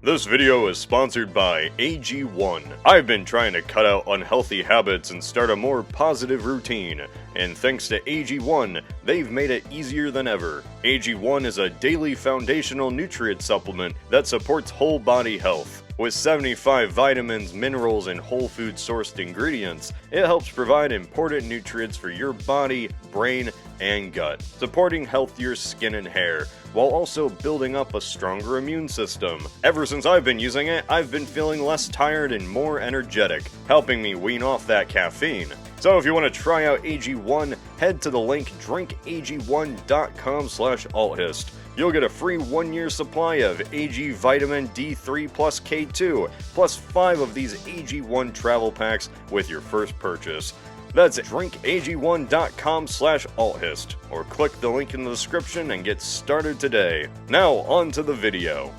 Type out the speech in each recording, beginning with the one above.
This video is sponsored by AG1. I've been trying to cut out unhealthy habits and start a more positive routine, and thanks to AG1, they've made it easier than ever. AG1 is a daily foundational nutrient supplement that supports whole body health. With 75 vitamins, minerals, and whole food sourced ingredients, it helps provide important nutrients for your body, brain, and gut, supporting healthier skin and hair, while also building up a stronger immune system. Ever since I've been using it, I've been feeling less tired and more energetic, helping me wean off that caffeine. So if you want to try out AG1, head to the link drinkag1.com/althist. You'll get a free 1-year supply of AG Vitamin D3 plus K2, plus 5 of these AG1 travel packs with your first purchase. That's drinkag1.com/althist, or click the link in the description and get started today. Now, on to the video.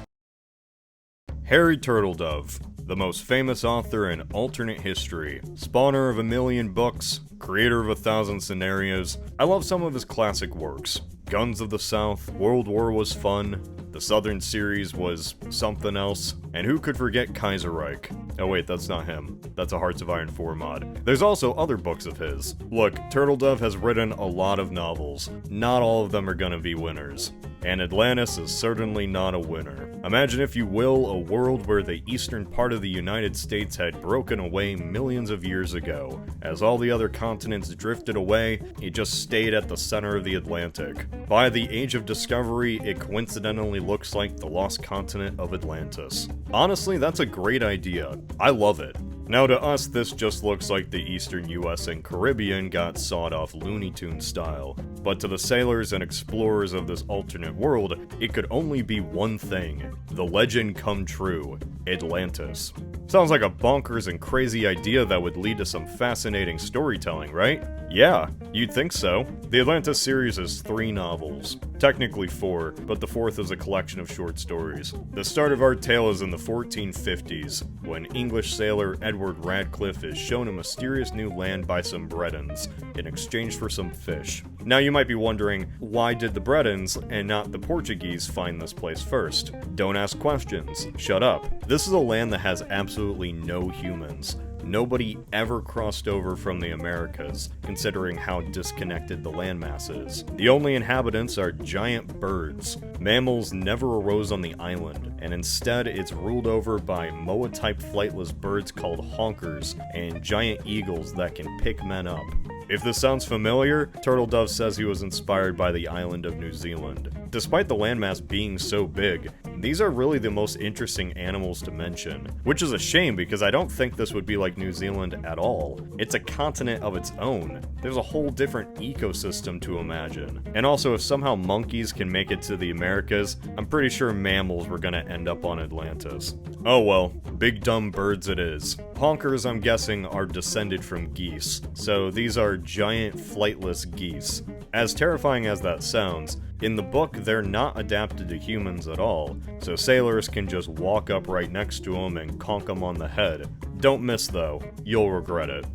Harry Turtledove, the most famous author in alternate history, spawner of 1,000,000 books, creator of 1,000 scenarios. I love some of his classic works. Guns of the South, World War was fun, the Southern series was something else, and who could forget Kaiserreich? Oh wait, that's not him. That's a Hearts of Iron 4 mod. There's also other books of his. Look, Turtledove has written a lot of novels. Not all of them are gonna be winners. And Atlantis is certainly not a winner. Imagine, if you will, a world where the eastern part of the United States had broken away millions of years ago. As all the other continents drifted away, it just stayed at the center of the Atlantic. By the Age of Discovery, it coincidentally looks like the lost continent of Atlantis. Honestly, that's a great idea. I love it. Now to us, this just looks like the eastern US and Caribbean got sawed off Looney Tunes style. But to the sailors and explorers of this alternate world, it could only be one thing: the legend come true, Atlantis. Sounds like a bonkers and crazy idea that would lead to some fascinating storytelling, right? Yeah, you'd think so. The Atlantis series is 3 novels. Technically 4, but the 4th is a collection of short stories. The start of our tale is in the 1450s, when English sailor Edward Radcliffe is shown a mysterious new land by some Bretons, in exchange for some fish. Now you might be wondering, why did the Bretons and not the Portuguese find this place first? Don't ask questions. Shut up. This is a land that has absolutely no humans. Nobody ever crossed over from the Americas, considering how disconnected the landmass is. The only inhabitants are giant birds. Mammals never arose on the island, and instead it's ruled over by moa-type flightless birds called honkers and giant eagles that can pick men up. If this sounds familiar, Turtledove says he was inspired by the island of New Zealand. Despite the landmass being so big, these are really the most interesting animals to mention, which is a shame because I don't think this would be like New Zealand at all. It's a continent of its own. There's a whole different ecosystem to imagine. And also, if somehow monkeys can make it to the Americas, I'm pretty sure mammals were gonna end up on Atlantis. Oh well, big dumb birds it is. Honkers, I'm guessing, are descended from geese, so these are giant flightless geese. As terrifying as that sounds, in the book, they're not adapted to humans at all, so sailors can just walk up right next to them and conk them on the head. Don't miss though, you'll regret it.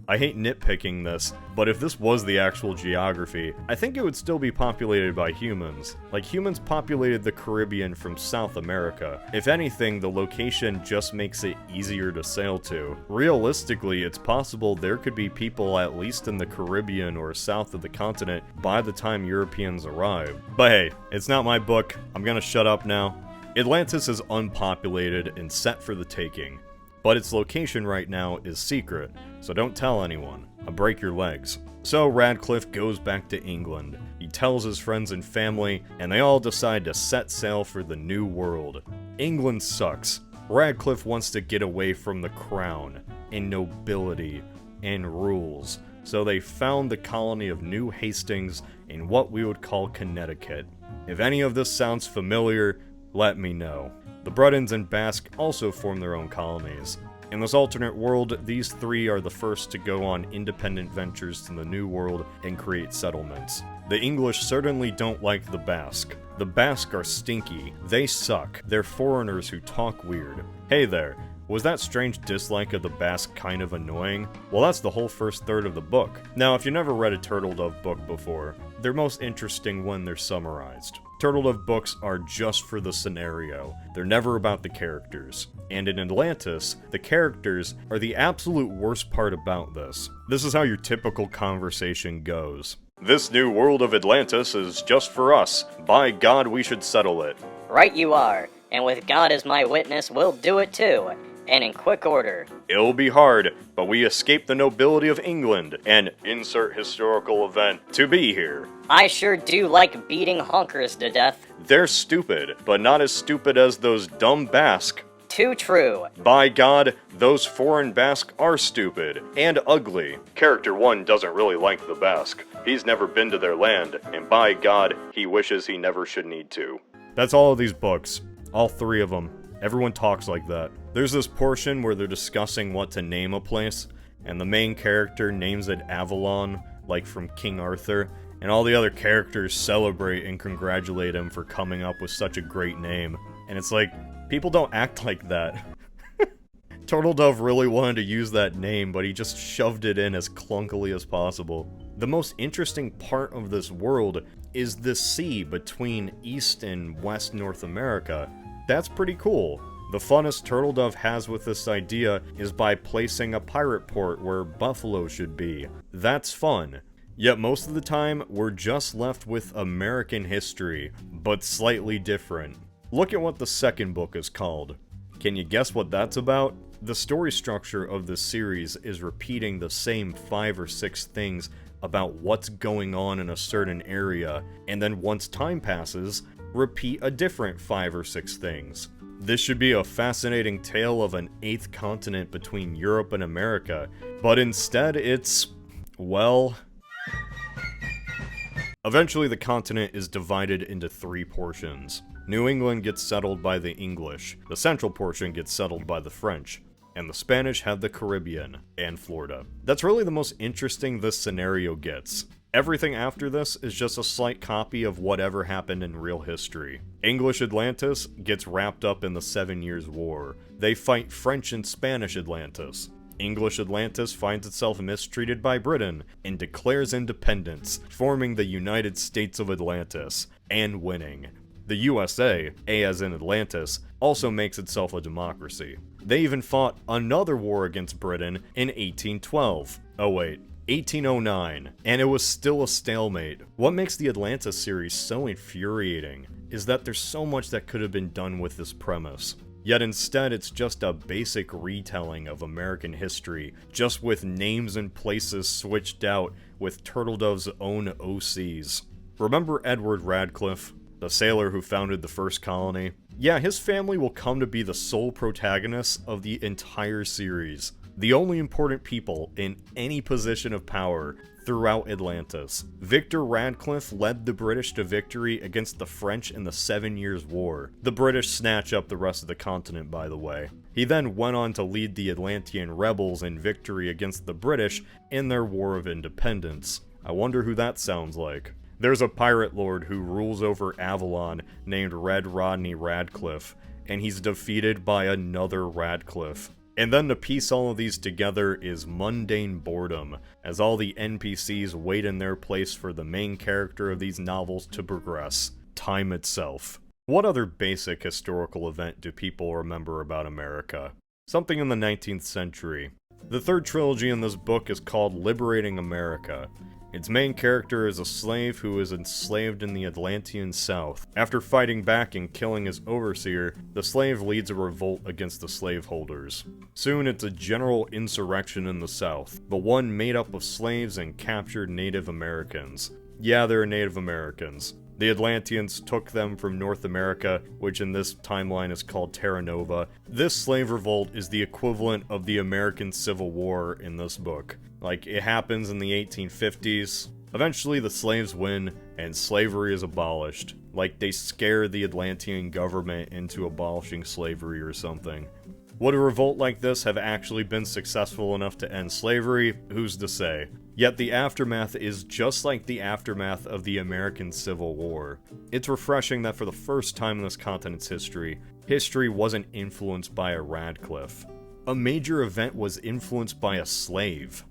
I hate nitpicking this, but if this was the actual geography, I think it would still be populated by humans. Like, humans populated the Caribbean from South America. If anything, the location just makes it easier to sail to. Realistically, it's possible there could be people at least in the Caribbean or south of the continent by the time Europeans arrived. But hey, it's not my book. I'm gonna shut up now. Atlantis is unpopulated and set for the taking. But its location right now is secret, so don't tell anyone. I'll break your legs. So Radcliffe goes back to England. He tells his friends and family, and they all decide to set sail for the new world. England sucks. Radcliffe wants to get away from the crown, and nobility, and rules. So they found the colony of New Hastings in what we would call Connecticut. If any of this sounds familiar, let me know. The Bretons and Basque also form their own colonies. In this alternate world, these 3 are the first to go on independent ventures to the New World and create settlements. The English certainly don't like the Basque. The Basque are stinky. They suck. They're foreigners who talk weird. Hey there, was that strange dislike of the Basque kind of annoying? Well, that's the whole first third of the book. Now, if you never read a Turtledove book before, they're most interesting when they're summarized. Turtledove books are just for the scenario. They're never about the characters. And in Atlantis, the characters are the absolute worst part about this. This is how your typical conversation goes. This new world of Atlantis is just for us. By God, we should settle it. Right you are, and with God as my witness, we'll do it too, and in quick order. It'll be hard, but we escaped the nobility of England, and insert historical event to be here. I sure do like beating honkers to death. They're stupid, but not as stupid as those dumb Basque. Too true. By God, those foreign Basque are stupid and ugly. Character 1 doesn't really like the Basque. He's never been to their land, and by God, he wishes he never should need to. That's all of these books. All 3 of them. Everyone talks like that. There's this portion where they're discussing what to name a place, and the main character names it Avalon, like from King Arthur, and all the other characters celebrate and congratulate him for coming up with such a great name. And it's like, people don't act like that. Turtledove really wanted to use that name, but he just shoved it in as clunkily as possible. The most interesting part of this world is the sea between East and West North America. That's pretty cool. The funnest Turtledove has with this idea is by placing a pirate port where Buffalo should be. That's fun. Yet most of the time, we're just left with American history, but slightly different. Look at what the second book is called. Can you guess what that's about? The story structure of this series is repeating the same 5 or 6 things about what's going on in a certain area, and then once time passes, repeat a different 5 or 6 things. This should be a fascinating tale of an 8th continent between Europe and America, but instead it's, well... Eventually the continent is divided into 3 portions. New England gets settled by the English, the central portion gets settled by the French, and the Spanish have the Caribbean and Florida. That's really the most interesting this scenario gets. Everything after this is just a slight copy of whatever happened in real history. English Atlantis gets wrapped up in the 7 Years' War. They fight French and Spanish Atlantis. English Atlantis finds itself mistreated by Britain and declares independence, forming the United States of Atlantis, and winning. The USA, A as in Atlantis, also makes itself a democracy. They even fought another war against Britain in 1812. Oh wait, 1809, and it was still a stalemate. What makes the Atlantis series so infuriating is that there's so much that could have been done with this premise. Yet instead it's just a basic retelling of American history, just with names and places switched out with Turtledove's own OCs. Remember Edward Radcliffe, the sailor who founded the first colony? Yeah, his family will come to be the sole protagonists of the entire series. The only important people in any position of power throughout Atlantis. Victor Radcliffe led the British to victory against the French in the 7 Years' War. The British snatch up the rest of the continent, by the way. He then went on to lead the Atlantean rebels in victory against the British in their War of Independence. I wonder who that sounds like. There's a pirate lord who rules over Avalon named Red Rodney Radcliffe, and he's defeated by another Radcliffe. And then to piece all of these together is mundane boredom, as all the NPCs wait in their place for the main character of these novels to progress, time itself. What other basic historical event do people remember about America? Something in the 19th century. The third trilogy in this book is called Liberating America. Its main character is a slave who is enslaved in the Atlantean South. After fighting back and killing his overseer, the slave leads a revolt against the slaveholders. Soon it's a general insurrection in the South, but one made up of slaves and captured Native Americans. Yeah, they're Native Americans. The Atlanteans took them from North America, which in this timeline is called Terra Nova. This slave revolt is the equivalent of the American Civil War in this book. Like, it happens in the 1850s. Eventually the slaves win, and slavery is abolished. Like, they scare the Atlantean government into abolishing slavery or something. Would a revolt like this have actually been successful enough to end slavery? Who's to say? Yet the aftermath is just like the aftermath of the American Civil War. It's refreshing that for the first time in this continent's history, history wasn't influenced by a Radcliffe. A major event was influenced by a slave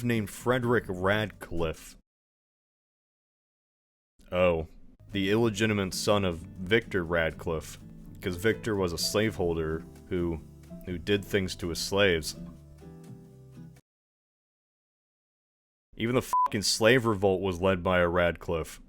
named Frederick Radcliffe. Oh, the illegitimate son of Victor Radcliffe, because Victor was a slaveholder who did things to his slaves. Even the fucking slave revolt was led by a Radcliffe.